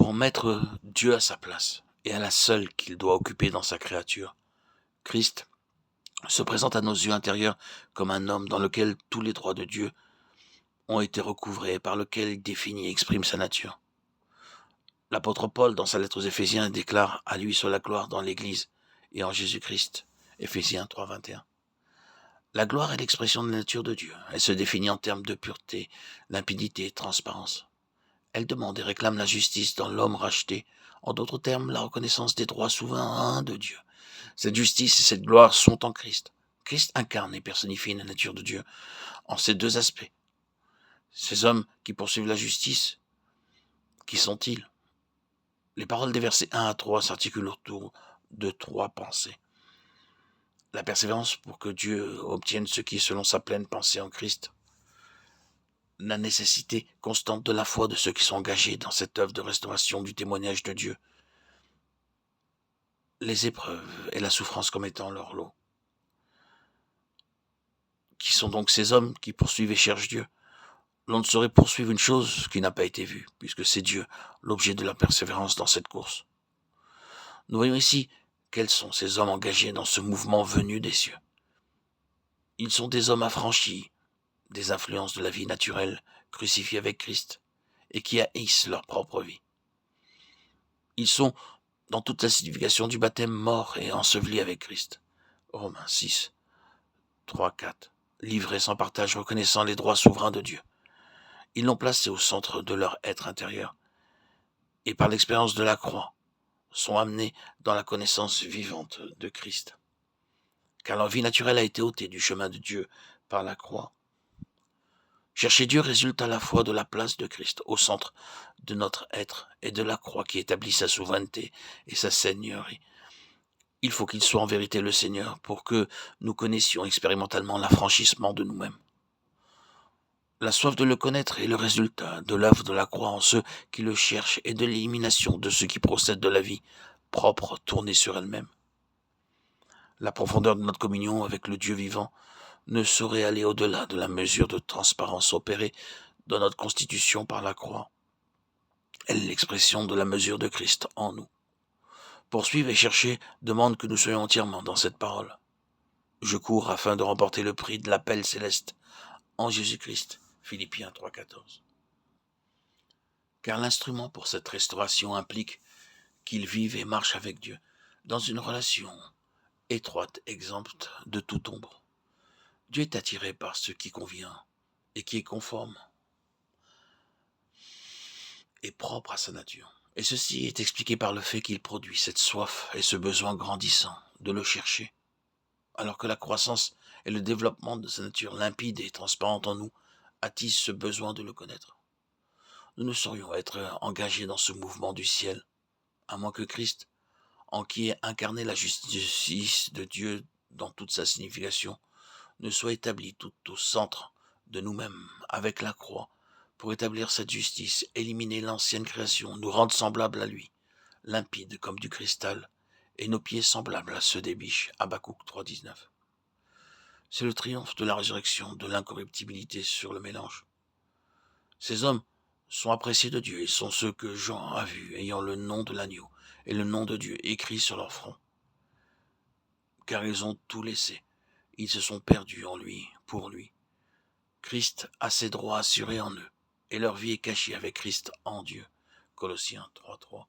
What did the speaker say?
pour mettre Dieu à sa place et à la seule qu'il doit occuper dans sa créature. Christ se présente à nos yeux intérieurs comme un homme dans lequel tous les droits de Dieu ont été recouvrés, par lequel il définit et exprime sa nature. L'apôtre Paul, dans sa lettre aux Éphésiens, déclare à lui soit la gloire dans l'Église et en Jésus-Christ. Éphésiens 3, 21. La gloire est l'expression de la nature de Dieu. Elle se définit en termes de pureté, limpidité et transparence. Elle demande et réclame la justice dans l'homme racheté, en d'autres termes, la reconnaissance des droits souverains de Dieu. Cette justice et cette gloire sont en Christ. Christ incarne et personnifie la nature de Dieu en ces deux aspects. Ces hommes qui poursuivent la justice, qui sont-ils? Les paroles des versets 1 à 3 s'articulent autour de trois pensées. La persévérance pour que Dieu obtienne ce qui est selon sa pleine pensée en Christ. La nécessité constante de la foi de ceux qui sont engagés dans cette œuvre de restauration du témoignage de Dieu. Les épreuves et la souffrance comme étant leur lot. Qui sont donc ces hommes qui poursuivent et cherchent Dieu? L'on ne saurait poursuivre une chose qui n'a pas été vue, puisque c'est Dieu, l'objet de la persévérance dans cette course. Nous voyons ici quels sont ces hommes engagés dans ce mouvement venu des cieux. Ils sont des hommes affranchis des influences de la vie naturelle, crucifiés avec Christ, et qui haïssent leur propre vie. Ils sont, dans toute la signification du baptême, morts et ensevelis avec Christ. Romains 6, 3, 4. Livrés sans partage, reconnaissant les droits souverains de Dieu. Ils l'ont placé au centre de leur être intérieur, et par l'expérience de la croix, sont amenés dans la connaissance vivante de Christ. Car leur vie naturelle a été ôtée du chemin de Dieu par la croix. Chercher Dieu résulte à la fois de la place de Christ au centre de notre être et de la croix qui établit sa souveraineté et sa seigneurie. Il faut qu'il soit en vérité le Seigneur pour que nous connaissions expérimentalement l'affranchissement de nous-mêmes. La soif de le connaître est le résultat de l'œuvre de la croix en ceux qui le cherchent et de l'élimination de ceux qui procèdent de la vie propre tournée sur elle-même. La profondeur de notre communion avec le Dieu vivant ne saurait aller au-delà de la mesure de transparence opérée dans notre constitution par la croix. Elle est l'expression de la mesure de Christ en nous. Poursuivre et chercher demande que nous soyons entièrement dans cette parole. Je cours afin de remporter le prix de l'appel céleste en Jésus-Christ. Philippiens 3, 14. Car l'instrument pour cette restauration implique qu'il vive et marche avec Dieu dans une relation étroite, exempte de toute ombre. Dieu est attiré par ce qui convient et qui est conforme et propre à sa nature. Et ceci est expliqué par le fait qu'il produit cette soif et ce besoin grandissant de le chercher, alors que la croissance et le développement de sa nature limpide et transparente en nous attisent ce besoin de le connaître. Nous ne saurions être engagés dans ce mouvement du ciel, à moins que Christ, en qui est incarnée la justice de Dieu dans toute sa signification, ne soit établi tout au centre de nous-mêmes avec la croix, pour établir cette justice, éliminer l'ancienne création, nous rendre semblables à lui, limpides comme du cristal, et nos pieds semblables à ceux des biches. Habakkuk 3,19. C'est le triomphe de la résurrection, de l'incorruptibilité sur le mélange. Ces hommes sont appréciés de Dieu et sont ceux que Jean a vus, ayant le nom de l'agneau et le nom de Dieu écrit sur leur front. Car ils ont tout laissé, ils se sont perdus en lui, pour lui. Christ a ses droits assurés en eux, et leur vie est cachée avec Christ en Dieu. Colossiens 3, 3.